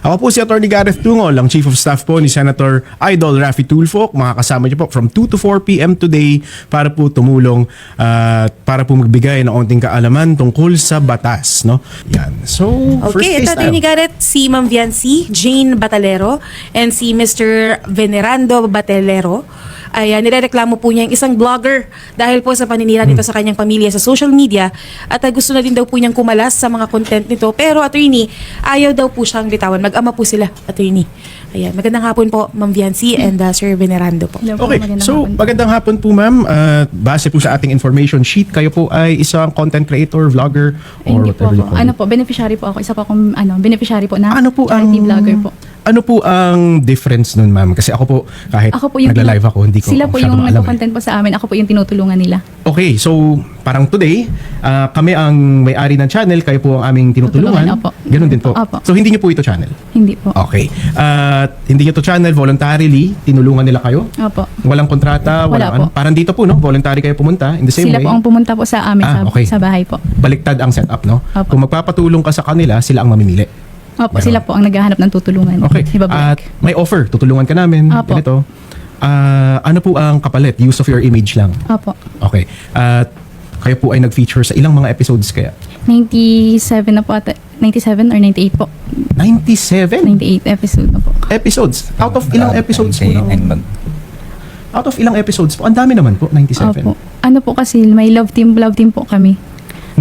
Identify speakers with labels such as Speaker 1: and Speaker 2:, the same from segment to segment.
Speaker 1: Ako po si Atty. Gareth Tungol, ang Chief of Staff po ni Senator Idol Raffy Tulfo. Makakasama niyo po from 2 to 4 p.m. today para po tumulong at para po magbigay ng onting kaalaman tungkol sa batas. No? Yan. So, first
Speaker 2: Okay,
Speaker 1: case
Speaker 2: ito Atty. Gareth, si Ma'am Viancy, Jane Batalero, and si Mr. Venerando Batalero. Ay nirereklamo po niya yung isang vlogger dahil po sa paninira nito sa kanyang pamilya sa social media at gusto na din daw po niyang kumalas sa mga content nito. Pero attorney, ayaw daw po siyang bitawan. Mag-ama po sila, attorney. Ayan, magandang hapon po, Ma'am Viancy and Sir Venerando po.
Speaker 1: Okay, so magandang hapon po ma'am. Base po sa ating information sheet, kayo po ay isang content creator, vlogger, or
Speaker 3: Hindi po
Speaker 1: whatever you
Speaker 3: ako.
Speaker 1: call
Speaker 3: Ano
Speaker 1: it.
Speaker 3: po, beneficiary po ako. Isa po akong beneficiary po na
Speaker 1: Ano po ang
Speaker 3: charity vlogger po.
Speaker 1: Ano po ang difference nun ma'am? Kasi ako po kahit
Speaker 3: Ako po yung
Speaker 1: nagla-live ako, hindi ko
Speaker 3: sila po
Speaker 1: masyado
Speaker 3: yung
Speaker 1: maalam
Speaker 3: nagko-content po sa amin. Ako po yung tinutulungan nila.
Speaker 1: Okay, so parang today, kami ang may-ari ng channel, kayo po ang aming tinutulungan.
Speaker 3: Tutulungan, opo.
Speaker 1: Ganun din po.
Speaker 3: Opo.
Speaker 1: So hindi niyo po ito channel.
Speaker 3: Hindi po.
Speaker 1: Okay. At hindi niyo to channel, voluntarily, tinulungan nila kayo.
Speaker 3: Opo.
Speaker 1: Walang kontrata,
Speaker 3: Wala
Speaker 1: walang
Speaker 3: po.
Speaker 1: Parang dito po, no? Voluntary kayo pumunta in the same
Speaker 3: Sila
Speaker 1: way.
Speaker 3: po ang pumunta po sa amin
Speaker 1: Okay.
Speaker 3: sa bahay po.
Speaker 1: Baliktad ang setup, no?
Speaker 3: Opo.
Speaker 1: Kung magpapatulong ka sa kanila, sila ang mamimili.
Speaker 3: Opo,
Speaker 1: Ganun.
Speaker 3: sila po ang naghahanap ng tutulungan.
Speaker 1: Okay.
Speaker 3: Iba
Speaker 1: At may offer, tutulungan ka namin.
Speaker 3: Opo.
Speaker 1: Ganito. Ano po ang kapalit? Use of your image lang.
Speaker 3: Opo.
Speaker 1: Okay. At kayo po ay nag-feature sa ilang mga episodes kaya?
Speaker 3: 97 na po ata. 97 or 98 po.
Speaker 1: 97
Speaker 3: 98 episode na po.
Speaker 1: episodes. Out of ilang episodes po? No? Out of ilang episodes po? Ang dami naman po, 97.
Speaker 3: Opo. Ano po kasi, may love team po kami.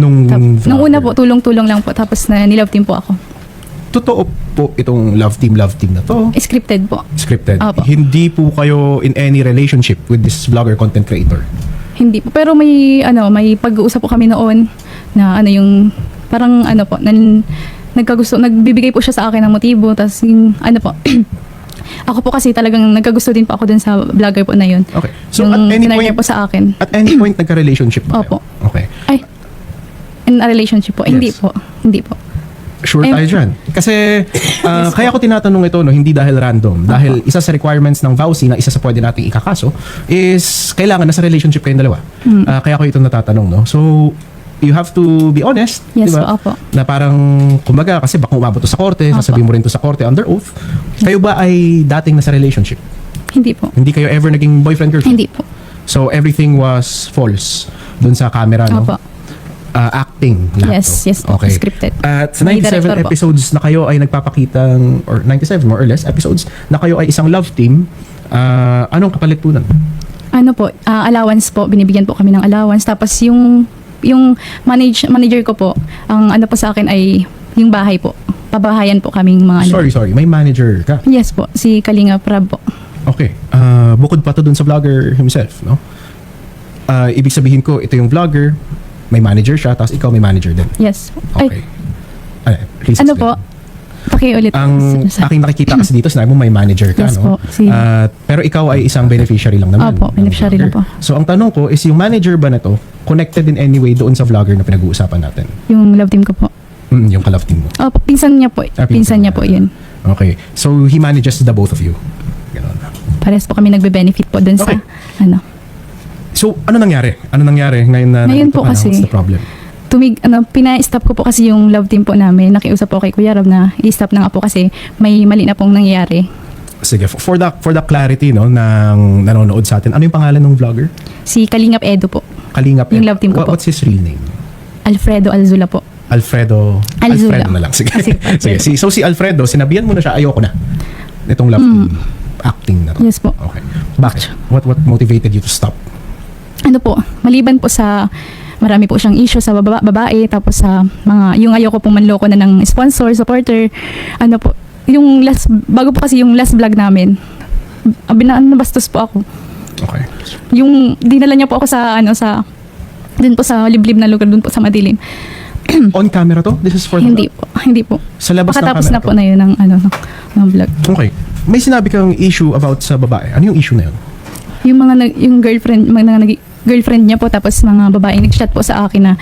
Speaker 1: Nung
Speaker 3: Nung una po,
Speaker 1: vlogger.
Speaker 3: tulong-tulong lang po. Tapos na nilove team po ako.
Speaker 1: Totoo po itong love team na to.
Speaker 3: Scripted po.
Speaker 1: Scripted.
Speaker 3: Opo.
Speaker 1: Hindi po kayo in any relationship with this vlogger content creator.
Speaker 3: Hindi po. Pero may pag-uusap po kami noon na yung parang po, nagbibigay po siya sa akin ng motibo. Tapos yung ako po kasi talagang nagkagusto din po ako dun sa vlogger po na yun.
Speaker 1: Okay. So
Speaker 3: yung
Speaker 1: at any
Speaker 3: pinartner
Speaker 1: point
Speaker 3: po sa akin.
Speaker 1: At any point nagka-relationship ba kayo?
Speaker 3: Opo.
Speaker 1: Okay.
Speaker 3: Ay, in a relationship po.
Speaker 1: Yes.
Speaker 3: Hindi po.
Speaker 1: Sure tayo dyan. Kasi kaya ko tinatanong ito, no, hindi dahil random. Dahil isa sa requirements ng VAUSI na isa sa pwede nating ikakaso is kailangan nasa relationship kayong dalawa. Kaya ko ito natatanong. No? So, you have to be honest.
Speaker 3: Yes,
Speaker 1: di ba?
Speaker 3: opo.
Speaker 1: Na parang, kumbaga, kasi baka umabot to sa korte,
Speaker 3: Opo.
Speaker 1: sasabihin mo rin to sa korte under oath. Kayo ba ay dating nasa relationship?
Speaker 3: Hindi po.
Speaker 1: Hindi kayo ever naging boyfriend-girlfriend?
Speaker 3: Hindi po.
Speaker 1: So, everything was false dun sa camera, no?
Speaker 3: Opo.
Speaker 1: Acting lahat
Speaker 3: Yes,
Speaker 1: to.
Speaker 3: yes po.
Speaker 1: Okay.
Speaker 3: Scripted.
Speaker 1: At sa
Speaker 3: May
Speaker 1: 97
Speaker 3: director po.
Speaker 1: episodes na kayo ay nagpapakitang, or 97 more or less episodes, na kayo ay isang love team, anong kapalit po nun?
Speaker 3: Ano po, allowance po, binibigyan po kami ng allowance. Tapos yung manager ko po, ang po sa akin ay yung bahay po. Pabahayan po kaming mga
Speaker 1: Sorry, may manager ka.
Speaker 3: Yes po, si Kalinga Prab po.
Speaker 1: Okay. Bukod pa to dun sa vlogger himself, no? Ibig sabihin ko, ito yung vlogger, may manager siya, tapos ikaw may manager din.
Speaker 3: Yes.
Speaker 1: Okay. Please
Speaker 3: Ano
Speaker 1: explain.
Speaker 3: po? Pakiulit.
Speaker 1: Ang aking nakikita kasi dito, sinabi mo may manager ka,
Speaker 3: Yes
Speaker 1: no?
Speaker 3: po, si-
Speaker 1: Pero ikaw ay isang beneficiary lang naman.
Speaker 3: Opo,
Speaker 1: ng
Speaker 3: beneficiary
Speaker 1: vlogger.
Speaker 3: lang po.
Speaker 1: So, ang tanong ko is yung manager ba na to connected in any way doon sa vlogger na pinag-uusapan natin?
Speaker 3: Yung love team ko po.
Speaker 1: Yung ka-love team mo.
Speaker 3: Opo, pinsan niya po. Pinsan niya po yun.
Speaker 1: Okay. So, he manages the both of you. Ganon.
Speaker 3: Parehas po kami nagbe-benefit po dun
Speaker 1: Okay.
Speaker 3: sa
Speaker 1: So, ano nangyari? Ano nangyari ngayon na
Speaker 3: Ngayon
Speaker 1: nandito
Speaker 3: po
Speaker 1: ka na?
Speaker 3: kasi-
Speaker 1: What's the problem?
Speaker 3: pina-stop ko po kasi yung love team po namin. Nakiusap po kay Kuya Rob na i-stop na nga po kasi may mali na pong nangyayari.
Speaker 1: Sige, for the clarity, no, ng nanonood sa atin, ano yung pangalan ng vlogger?
Speaker 3: Si Kalingap Edo po.
Speaker 1: Kalingap.
Speaker 3: Yung love team ko po.
Speaker 1: What's his real name?
Speaker 3: Alfredo Alzula po.
Speaker 1: Alfredo
Speaker 3: Alzula.
Speaker 1: na lang. Sige.
Speaker 3: Sige.
Speaker 1: Sige. So si Alfredo, sinabihan mo na siya, ayoko na. Itong love team acting na to.
Speaker 3: Yes po.
Speaker 1: Okay. Bakit? What motivated you to stop?
Speaker 3: Ano po, maliban po sa marami po siyang issue sa babae, tapos sa yung ayoko pong manloko na ng sponsor, supporter, yung bago po kasi yung last vlog namin, nabastos po ako.
Speaker 1: Okay.
Speaker 3: Yung dinala niya po ako dun po sa liblib na lugar, dun po sa madilim.
Speaker 1: On camera to? This is for the
Speaker 3: Hindi po.
Speaker 1: Sa labas ng
Speaker 3: Pakatapos
Speaker 1: camera
Speaker 3: na po
Speaker 1: to?
Speaker 3: na yun ng vlog.
Speaker 1: Okay. May sinabi kang issue about sa babae. Ano yung issue na yun?
Speaker 3: Yung girlfriend niya po, tapos mga babae nag-chat po sa akin na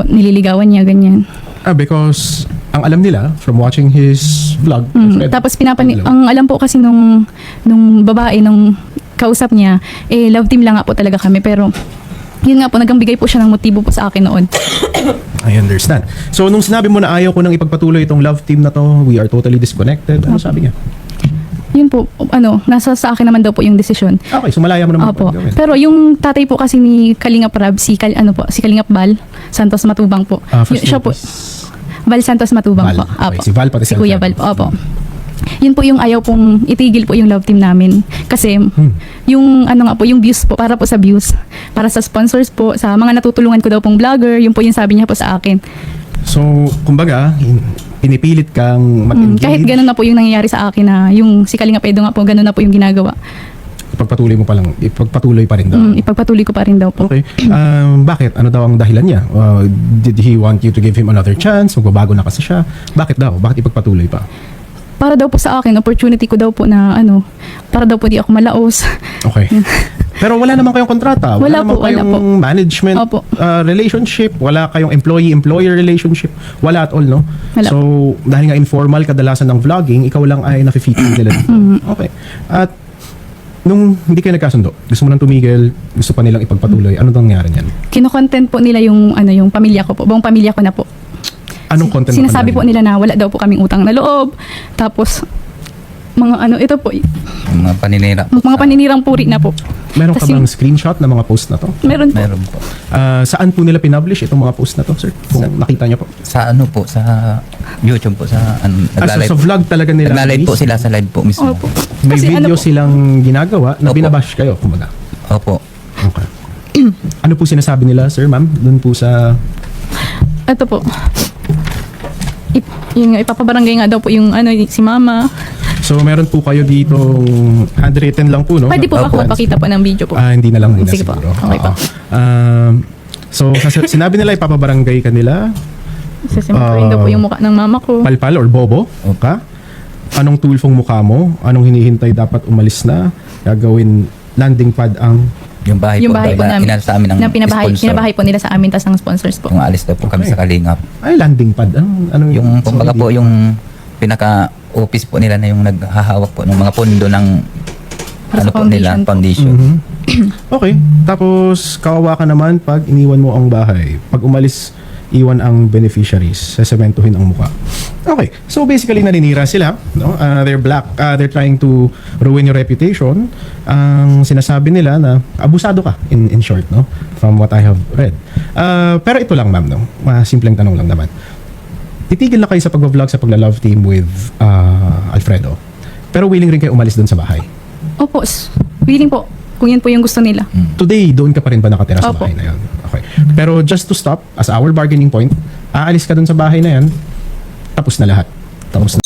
Speaker 3: nililigawan niya, ganyan.
Speaker 1: Because ang alam nila from watching his vlog, Alfredo,
Speaker 3: Tapos ang alam po kasi nung babae, nung kausap niya, love team lang nga po talaga kami, pero Yun nga po, nagbigay po siya ng motibo po sa akin noon.
Speaker 1: I understand. So, nung sinabi mo na ayaw ko nang ipagpatuloy itong love team na to, we are totally disconnected, ano sabi niya?
Speaker 3: Yun po, nasa sa akin naman daw po yung desisyon.
Speaker 1: Okay, so malaya mo naman
Speaker 3: Opo.
Speaker 1: gawin.
Speaker 3: Pero yung tatay po kasi ni Kalingap Rab, si Kalingap Bal Santos Matubang po.
Speaker 1: First
Speaker 3: Siya
Speaker 1: name,
Speaker 3: po,
Speaker 1: please.
Speaker 3: Val Santos Matubang
Speaker 1: Val.
Speaker 3: po.
Speaker 1: Okay,
Speaker 3: Opo.
Speaker 1: si Val pati
Speaker 3: Si
Speaker 1: si
Speaker 3: Kuya
Speaker 1: Alfredo.
Speaker 3: Val po. Opo. Yun po yung ayaw pong itigil po yung love team namin. Kasi yung yung views po, para po sa views. Para sa sponsors po, sa mga natutulungan ko daw pong vlogger, yun po yung sabi niya po sa akin.
Speaker 1: So, kumbaga, pinipilit kang mag-engage.
Speaker 3: Kahit ganun na po yung nangyayari sa akin na yung si Kalingap Edo nga po, ganun na po yung ginagawa.
Speaker 1: Ipagpatuloy mo pa lang, ipagpatuloy pa rin daw.
Speaker 3: Ipagpatuloy ko pa rin daw po.
Speaker 1: Okay. Bakit? Ano daw ang dahilan niya? Did he want you to give him another chance? Magbabago na kasi siya. Bakit daw? Bakit ipagpatuloy pa?
Speaker 3: Para daw po sa akin, opportunity ko daw po na para daw po di ako malaos.
Speaker 1: Okay. Pero wala naman kayong kontrata.
Speaker 3: Wala
Speaker 1: naman
Speaker 3: po, wala
Speaker 1: kayong management
Speaker 3: Opo.
Speaker 1: relationship. Wala kayong employee-employer relationship. Wala at all, no?
Speaker 3: Wala.
Speaker 1: So, dahil nga informal kadalasan ng vlogging, ikaw lang ay nafe-fit nila dito. Okay. At nung hindi kayo nagkasundo, gusto mo nang tumigil, gusto pa nilang ipagpatuloy, ano nangyari niyan?
Speaker 3: Kino-content po nila yung yung pamilya ko po, buong pamilya ko na po.
Speaker 1: Anong content?
Speaker 3: Sinasabi po nila na wala daw po kaming utang na loob. Tapos mga ito po,
Speaker 4: Yung mga paninira po.
Speaker 3: mga paninirang puri na po.
Speaker 1: Meron ka
Speaker 3: Tas
Speaker 1: bang
Speaker 3: yung-
Speaker 1: screenshot ng mga post na to?
Speaker 3: Meron po.
Speaker 4: Meron po.
Speaker 1: Saan po nila pinublish itong mga post na to, sir? Kung nakita niyo po.
Speaker 4: Sa ano po, sa YouTube po, sa
Speaker 1: So, vlog talaga nila.
Speaker 4: Nagla-live po sila sa live po mismo.
Speaker 3: Opo.
Speaker 1: May
Speaker 3: Kasi
Speaker 1: video
Speaker 3: po,
Speaker 1: silang ginagawa na
Speaker 4: Opo.
Speaker 1: binabash kayo, kumbaga.
Speaker 4: Opo.
Speaker 1: Okay. Ano po sinasabi nila, sir, ma'am? Doon po sa...
Speaker 3: ito po. Yung ipapabarangay nga daw po yung si mama.
Speaker 1: So, meron po kayo dito handwritten lang po, no?
Speaker 3: Pwede po ba
Speaker 4: Opo.
Speaker 3: ako pakita po ng video po?
Speaker 1: Hindi na lang muna
Speaker 3: Sige po.
Speaker 1: siguro.
Speaker 3: Okay po.
Speaker 1: So, sinabi nila ipapabarangay ka nila,
Speaker 3: Sasimpuin daw po yung mukha ng mama ko.
Speaker 1: palpal or bobo, ka? Anong tulfong mukha mo? Anong hinihintay dapat umalis na? Gagawin landing pad ang...
Speaker 4: Yung bahay
Speaker 3: Yung
Speaker 4: po,
Speaker 3: bahay po namin.
Speaker 4: inal sa amin ng
Speaker 3: Na pinabahay
Speaker 4: sponsor.
Speaker 3: po nila sa amin, tas ng sponsors po.
Speaker 4: Kung alis daw po kami
Speaker 1: Okay.
Speaker 4: sa Kalingap.
Speaker 1: Ay, landing pad. Ano
Speaker 4: Yung, kumbaga
Speaker 1: sorry,
Speaker 4: po, yung pinaka-office po nila na yung naghahawak po ng mga pondo ng
Speaker 3: Para sa
Speaker 4: po nila,
Speaker 3: foundation po.
Speaker 4: foundation.
Speaker 1: Mhm. Okay. Tapos, kawawa ka naman pag iniwan mo ang bahay. Pag umalis, iwan ang beneficiaries. Sesementuhin ang muka. Okay. So, basically, naninira sila. No? They're trying to ruin your reputation. Ang sinasabi nila na abusado ka, in short, no? From what I have read. Pero ito lang, ma'am, no? Simpleng tanong lang naman. Titigil na kayo sa pag-vlog sa pagla-love team with Alfredo. Pero willing rin kayo umalis doon sa bahay.
Speaker 3: Opo, willing po. Kung yun po yung gusto nila.
Speaker 1: Today, doon ka pa rin ba nakatira sa
Speaker 3: Opo.
Speaker 1: bahay na yun? Okay. Pero just to stop, as our bargaining point, aalis ka doon sa bahay na yan, tapos na lahat. Tapos